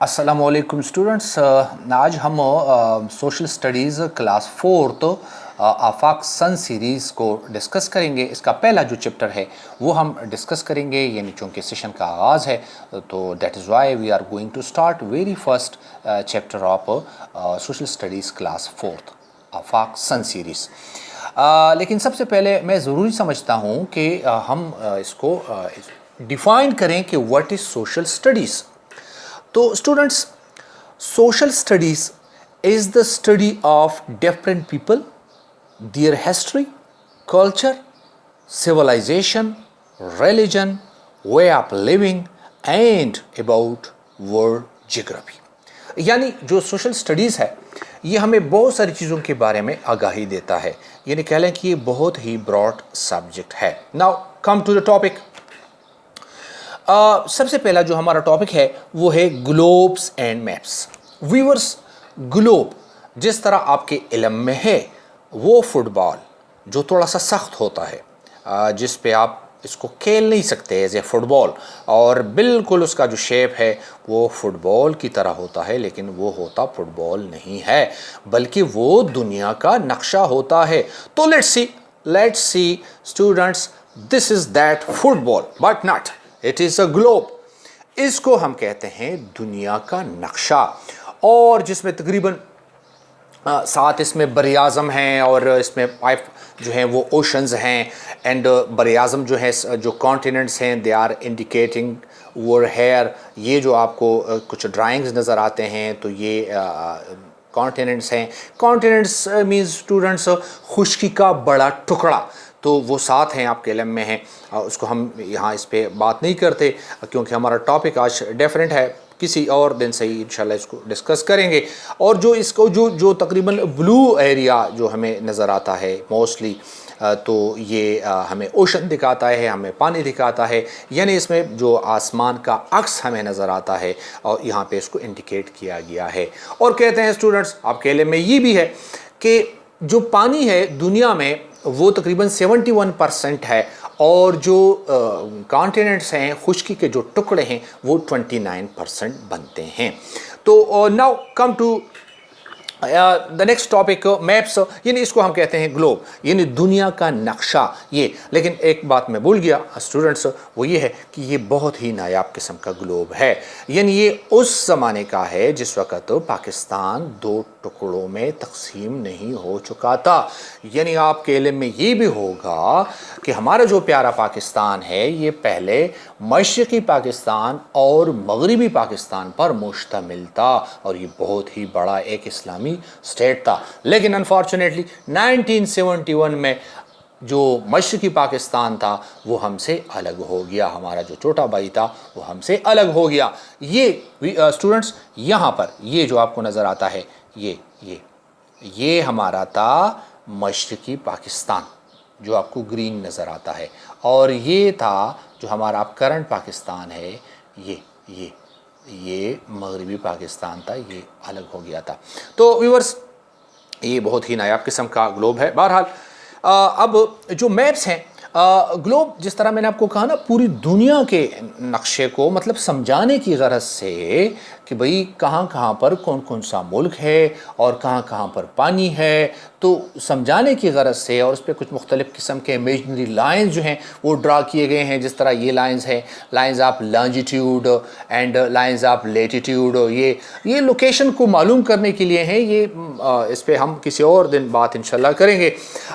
अस्सलामु अलैकुम स्टूडेंट्स। आज हम social studies class fourth Afaq sun series को डिस्कस करेंगे। इसका पहला जो चैप्टर है वो हम डिस्कस करेंगे, यानी चूँकि सेशन का आगाज़ है तो that is why we are going to start very first chapter of social studies class fourth Afaq sun series. लेकिन सबसे पहले मैं ज़रूरी समझता हूँ कि हम इसको डिफ़ाइन करें कि व्हाट इज़ सोशल स्टडीज़। तो students, social studies is the study of different people, their history, culture, civilization, religion, way of living and about world geography। यानी जो सोशल स्टडीज़ है ये हमें बहुत सारी चीज़ों के बारे में आगाही देता है, यानी कह लें कि ये बहुत ही ब्रॉड सब्जेक्ट है। Now come to the topic. सबसे पहला जो हमारा टॉपिक है वो है globes and maps. Viewers, globe जिस तरह आपके इल्म में है वो फुटबॉल जो थोड़ा सा सख्त होता है, जिस पे आप इसको खेल नहीं सकते एज ए फुटबॉल, और बिल्कुल उसका जो शेप है वो फुटबॉल की तरह होता है, लेकिन वो होता फुटबॉल नहीं है बल्कि वो दुनिया का नक्शा होता है। तो let's see students, this is that football but not, it is a globe. इसको हम कहते हैं दुनिया का नक्शा, और जिसमें तकरीबन 7 इसमें बर आज़म हैं और इसमें 5 जो हैं वो ओशंस हैं, एंड बर आज़म जो है जो कॉन्टिनेंट्स हैं they are indicating over here. ये जो आपको कुछ ड्राइंग्स नज़र आते हैं तो ये कॉन्टिनेंट्स हैं। कॉन्टिनेंट्स मीन्स स्टूडेंट्स खुश्की का बड़ा टुकड़ा, तो वो 7 हैं आपके इल्म में हैं। उसको हम यहाँ इस पे बात नहीं करते क्योंकि हमारा टॉपिक आज डिफरेंट है, किसी और दिन से ही इंशाल्लाह इसको डिस्कस करेंगे। और जो इसको जो तकरीबन ब्लू एरिया जो हमें नज़र आता है मोस्टली, तो ये हमें ओशन दिखाता है, हमें पानी दिखाता है, यानी इसमें जो आसमान का अक्स हमें नज़र आता है और यहाँ पे इसको इंडिकेट किया गया है। और कहते हैं स्टूडेंट्स आपके इल्म में ये भी है कि जो पानी है दुनिया में वो तकरीबन 71% है, और जो कॉन्टिनेंट्स हैं खुश्की के जो टुकड़े हैं वो 29% बनते हैं। तो now come to the next topic, maps, यानी इसको हम कहते हैं ग्लोब, यानी दुनिया का नक्शा ये। लेकिन एक बात मैं भूल गया स्टूडेंट्स, वो ये है कि ये बहुत ही नायाब किस्म का ग्लोब है, यानी ये उस ज़माने का है जिस वक़्त पाकिस्तान 2 टुकड़ों में तकसीम नहीं हो चुका था। यानी आपके इल्म में ये भी होगा कि हमारा जो प्यारा पाकिस्तान है ये पहले मशरक़ी पाकिस्तान और मगरिबी पाकिस्तान पर मुश्तमिल था, और ये बहुत ही बड़ा एक इस्लामी स्टेट था। लेकिन अनफॉर्चुनेटली 1971 में जो मशरक़ी पाकिस्तान था वो हमसे अलग हो गया, हमारा जो छोटा भाई था वो हमसे अलग हो गया। ये स्टूडेंट्स यहाँ पर ये जो आपको नज़र आता है ये हमारा था मशरक़ी पाकिस्तान जो आपको ग्रीन नज़र आता है, और ये था जो हमारा अब करंट पाकिस्तान है ये मगरिबी पाकिस्तान था, ये अलग हो गया था। तो व्यूअर्स ये बहुत ही नायाब किस्म का ग्लोब है। बहरहाल अब जो मैप्स हैं, ग्लोब जिस तरह मैंने आपको कहा ना, पूरी दुनिया के नक्शे को मतलब समझाने की गरज से कि भाई कहाँ कहाँ पर कौन कौन सा मुल्क है और कहाँ कहाँ पर पानी है, तो समझाने की गरज से, और उस पर कुछ मुख्तलिफ़ किस्म के इमेजनरी लाइन्स जो हैं वो ड्रा किए गए हैं। जिस तरह ये लाइन्स हैं, lines of longitude and lines of latitude, ये लोकेशन को मालूम करने के लिए हैं। ये इस पर हम किसी और दिन बात इंशाल्लाह करेंगे।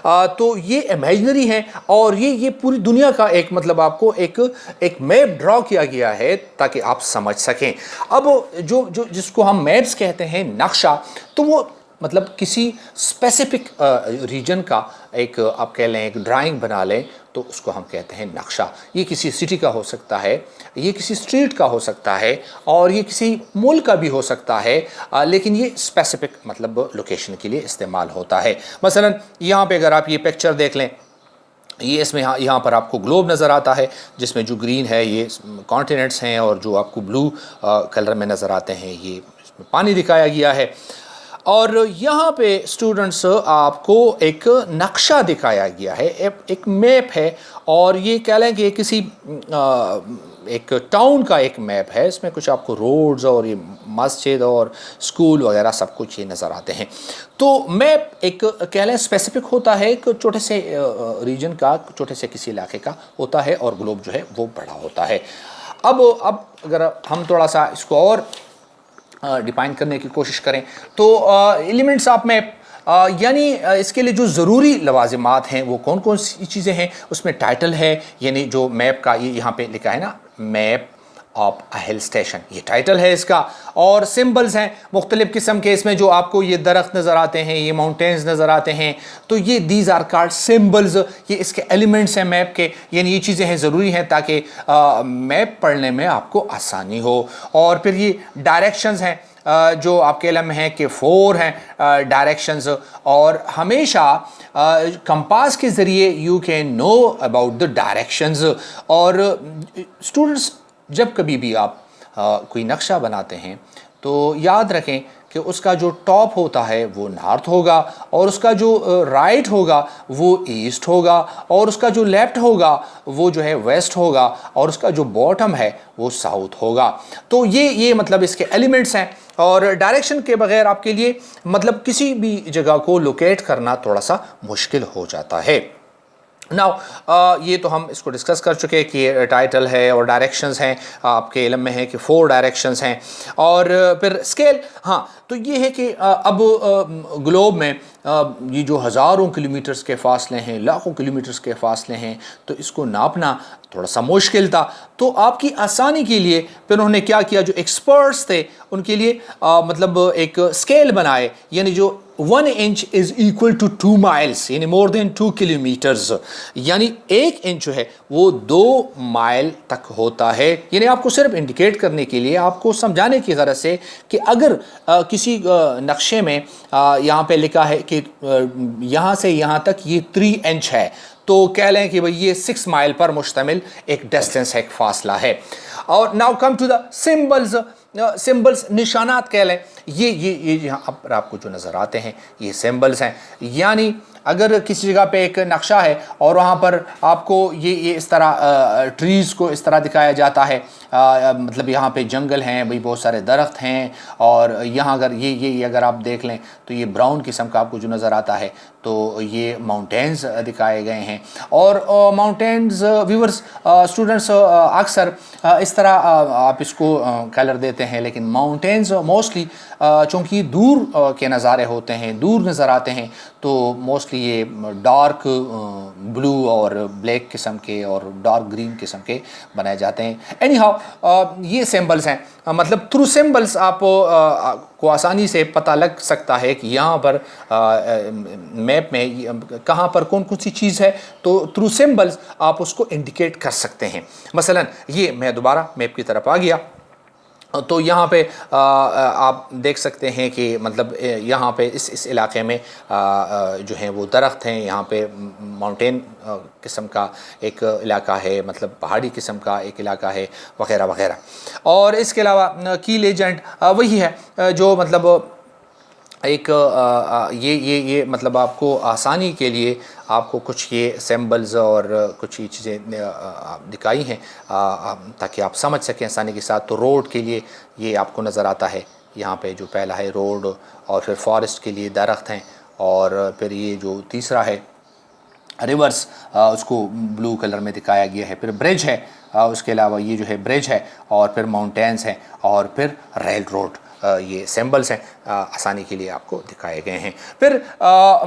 तो ये इमेजनरी हैं, और ये पूरी दुनिया का एक मतलब आपको एक मैप ड्रा किया गया है ताकि आप समझ सकें। अब जो जिसको हम मैप्स कहते हैं, नक्शा, तो वो मतलब किसी स्पेसिफिक रीजन का एक आप कह लें एक ड्राइंग बना लें तो उसको हम कहते हैं नक्शा। ये किसी सिटी का हो सकता है, ये किसी स्ट्रीट का हो सकता है, और ये किसी मुल्क का भी हो सकता है, लेकिन ये स्पेसिफिक मतलब लोकेशन के लिए इस्तेमाल होता है। मसलन यहाँ पे अगर आप ये पिक्चर देख लें, ये इसमें यहाँ पर आपको ग्लोब नज़र आता है जिसमें जो ग्रीन है ये कॉन्टिनेंट्स हैं, और जो आपको ब्लू कलर में नज़र आते हैं ये इसमें पानी दिखाया गया है। और यहाँ पे स्टूडेंट्स आपको एक नक्शा दिखाया गया है, एक मैप है, और ये कह लें कि ये किसी एक टाउन का एक मैप है। इसमें कुछ आपको रोड्स और ये मस्जिद और स्कूल वगैरह सब कुछ ये नज़र आते हैं। तो मैप एक कह लें स्पेसिफिक होता है, एक छोटे से रीजन का, छोटे से किसी इलाके का होता है, और ग्लोब जो है वो बड़ा होता है। अब अगर हम थोड़ा सा इसको और डिफाइन करने की कोशिश करें तो एलिमेंट्स ऑफ मैप यानी इसके लिए जो ज़रूरी लवाजिमात हैं वो कौन कौन सी चीज़ें हैं। उसमें टाइटल है, यानी जो मैप का ये यहाँ पे लिखा है ना, map of a hill station, ये टाइटल है इसका। और सिंबल्स हैं मुख्तलिफ़ किस्म के, इसमें जो आपको ये दरख्त नज़र आते हैं, ये माउंटेन्स नज़र आते हैं, तो ये दीज आर कॉल्ड सिंबल्स। ये इसके एलिमेंट्स हैं मैप के, यानी ये चीज़ें हैं ज़रूरी हैं ताकि मैप पढ़ने में आपको आसानी हो। और फिर ये डायरेक्शंस हैं, जो आपके इल्म में है कि 4 हैं डायरेक्शंस, और हमेशा कंपास के ज़रिए you can know about the directions. और स्टूडेंट्स जब कभी भी आप कोई नक्शा बनाते हैं तो याद रखें कि उसका जो टॉप होता है वो नॉर्थ होगा, और उसका जो राइट होगा वो ईस्ट होगा, और उसका जो लेफ़्ट होगा वो जो है वेस्ट होगा, और उसका जो बॉटम है वो साउथ होगा। तो ये मतलब इसके एलिमेंट्स हैं। और डायरेक्शन के बगैर आपके लिए मतलब किसी भी जगह को लोकेट करना थोड़ा सा मुश्किल हो जाता है। नाउ ये तो हम इसको डिस्कस कर चुके हैं कि टाइटल है और डायरेक्शंस हैं, आपके इल्म में है कि 4 डायरेक्शंस हैं। और फिर स्केल, हाँ, तो ये है कि अब ग्लोब में ये जो हज़ारों किलोमीटर्स के फ़ासले हैं, लाखों किलोमीटर्स के फ़ासले हैं, तो इसको नापना थोड़ा सा मुश्किल था। तो आपकी आसानी के लिए फिर उन्होंने क्या किया, जो एक्सपर्ट्स थे उनके लिए मतलब एक स्केल बनाए, यानी जो 1 inch is equal to 2 miles, यानी मोर देन 2 किलोमीटर्स, यानी 1 इंच जो है वो 2 माइल तक होता है। यानी आपको सिर्फ इंडिकेट करने के लिए, आपको समझाने की गरज से कि अगर किसी नक्शे में यहाँ पे लिखा है कि यहाँ से यहाँ तक ये 3 इंच है, तो कह लें कि भाई ये 6 माइल पर मुश्तमिल एक डिस्टेंस है, एक फासला है। और now come to the symbols. Symbols निशानात कह लें, ये यहाँ पर आपको जो नज़र आते हैं ये सिंबल्स हैं। यानी अगर किसी जगह पे एक नक्शा है और वहाँ पर आपको ये इस तरह ट्रीज़ को इस तरह दिखाया जाता है, मतलब यहाँ पे जंगल हैं भाई, बहुत सारे दरख्त हैं, और यहाँ अगर ये अगर आप देख लें तो ये ब्राउन किस्म का आपको जो नज़र आता है, तो ये माउंटेन्स दिखाए गए हैं। और माउंटेन्स व्यूअर्स स्टूडेंट्स अक्सर इस तरह आप इसको कलर देते हैं, लेकिन माउंटेन्स मोस्टली चूँकि दूर के नज़ारे होते हैं, दूर नज़र आते हैं, तो मोस्टली ये डार्क ब्लू और ब्लैक किस्म के और डार्क ग्रीन किस्म के बनाए जाते हैं। एनी हाउ ये सिंबल्स हैं, मतलब थ्रू सिंबल्स आप को आसानी से पता लग सकता है कि यहाँ पर मैप में कहाँ पर कौन कौन सी चीज़ है, तो थ्रू सिंबल्स आप उसको इंडिकेट कर सकते हैं। मसलन ये मैं दोबारा मैप की तरफ आ गया, तो यहाँ पे आप देख सकते हैं कि मतलब यहाँ पे इस इलाके में जो हैं वो दरख्त हैं, यहाँ पे माउंटेन किस्म का एक इलाका है, मतलब पहाड़ी किस्म का एक इलाका है, वगैरह वगैरह। और इसके अलावा की लेजेंड वही है जो मतलब एक ये मतलब आपको आसानी के लिए आपको कुछ ये सिंबल्स और कुछ ये चीज़ें दिखाई हैं ताकि आप समझ सकें आसानी के साथ। तो रोड के लिए ये आपको नज़र आता है, यहाँ पे जो पहला है रोड, और फिर फॉरेस्ट के लिए दरख्त हैं, और फिर ये जो तीसरा है रिवर्स, उसको ब्लू कलर में दिखाया गया है। फिर ब्रिज है, उसके अलावा ये जो है ब्रिज है, और फिर माउंटेन्स हैं, और फिर रेल रोड। ये सिंबल्स हैं, आसानी के लिए आपको दिखाए गए हैं। फिर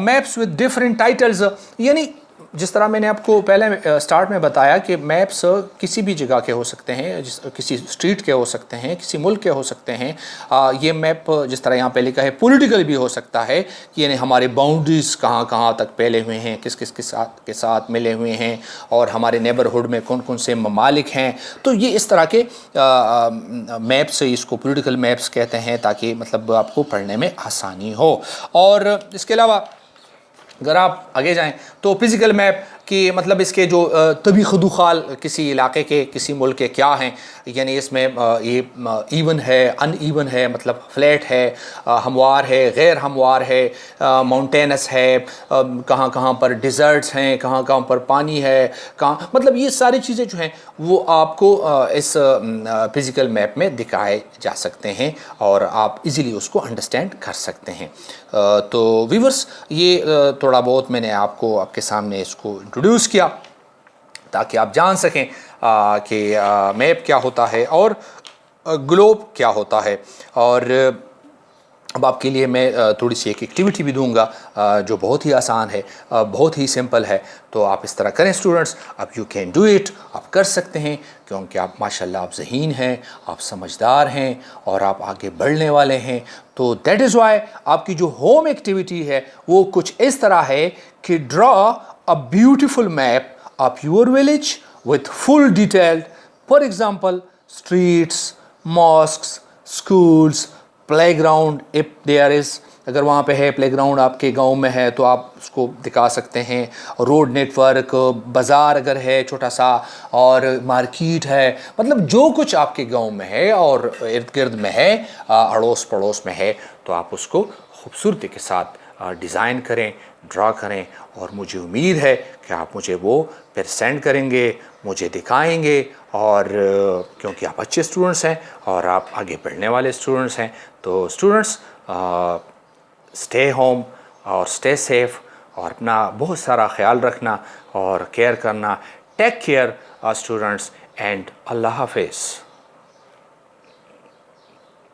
मैप्स विद डिफरेंट टाइटल्स, यानी जिस तरह मैंने आपको पहले स्टार्ट में बताया कि मैप्स किसी भी जगह के हो सकते हैं, किसी स्ट्रीट के हो सकते हैं, किसी मुल्क के हो सकते हैं। ये मैप जिस तरह यहाँ पे लिखा है पॉलिटिकल भी हो सकता है कि यानी हमारे बाउंड्रीज़ कहाँ कहाँ तक फैले हुए हैं, किस किस के साथ मिले हुए हैं, और हमारे नेबरहुड में कौन कौन से ममालिक हैं। तो ये इस तरह के मैप्स, इसको पॉलिटिकल मैप्स कहते हैं, ताकि मतलब आपको पढ़ने में आसानी हो। और इसके अलावा अगर आप आगे जाएं तो फिज़िकल मैप کہ مطلب اس کے جو طبی خدوخال کسی علاقے کے کسی ملک کے کیا ہیں، یعنی اس میں یہ ایون ہے، ان ایون ہے، مطلب فلیٹ ہے، ہموار ہے، غیر ہموار ہے، ماؤنٹینس ہے، کہاں کہاں پر ڈیزرٹس ہیں، کہاں کہاں پر پانی ہے، کہاں مطلب یہ ساری چیزیں جو ہیں وہ آپ کو اس فزیکل میپ میں دکھائے جا سکتے ہیں اور آپ ایزیلی اس کو انڈرسٹینڈ کر سکتے ہیں۔ تو ویورز یہ تھوڑا بہت میں نے آپ کو آپ کے سامنے اس کو انٹروڈیوس کیا تاکہ آپ جان سکیں کہ میپ کیا ہوتا ہے اور گلوب کیا ہوتا ہے۔ اور اب آپ کے لیے میں تھوڑی سی ایک ایکٹیویٹی بھی دوں گا جو بہت ہی آسان ہے، بہت ہی سمپل ہے، تو آپ اس طرح کریں اسٹوڈنٹس، اب یو کین ڈو اٹ، آپ کر سکتے ہیں کیونکہ آپ ماشاءاللہ آپ ذہین ہیں، آپ سمجھدار ہیں اور آپ آگے بڑھنے والے ہیں۔ تو دیٹ از وائی آپ کی جو ہوم ایکٹیویٹی ہے وہ کچھ اس طرح ہے کہ draw a beautiful map of your village with full detailed, for example streets, mosques, schools, play ground if there is, اگر وہاں پہ ہے پلے گراؤنڈ آپ کے گاؤں میں ہے تو آپ اس کو دکھا سکتے ہیں، روڈ نیٹ ورک، بازار اگر ہے چھوٹا سا، اور مارکیٹ ہے، مطلب جو کچھ آپ کے گاؤں میں ہے اور ارد گرد میں ہے، اڑوس پڑوس میں ہے، تو آپ اس کو خوبصورتی کے ساتھ ڈیزائن کریں، ڈرا کریں، اور مجھے امید ہے کہ آپ مجھے وہ پھر سینڈ کریں گے، مجھے دکھائیں گے، اور کیونکہ آپ اچھے اسٹوڈنٹس ہیں اور آپ آگے بڑھنے والے اسٹوڈنٹس ہیں۔ تو اسٹوڈنٹس اسٹے ہوم اور اسٹے سیف، اور اپنا بہت سارا خیال رکھنا اور کیئر کرنا۔ ٹیک کیئر اسٹوڈنٹس، اینڈ اللہ حافظ۔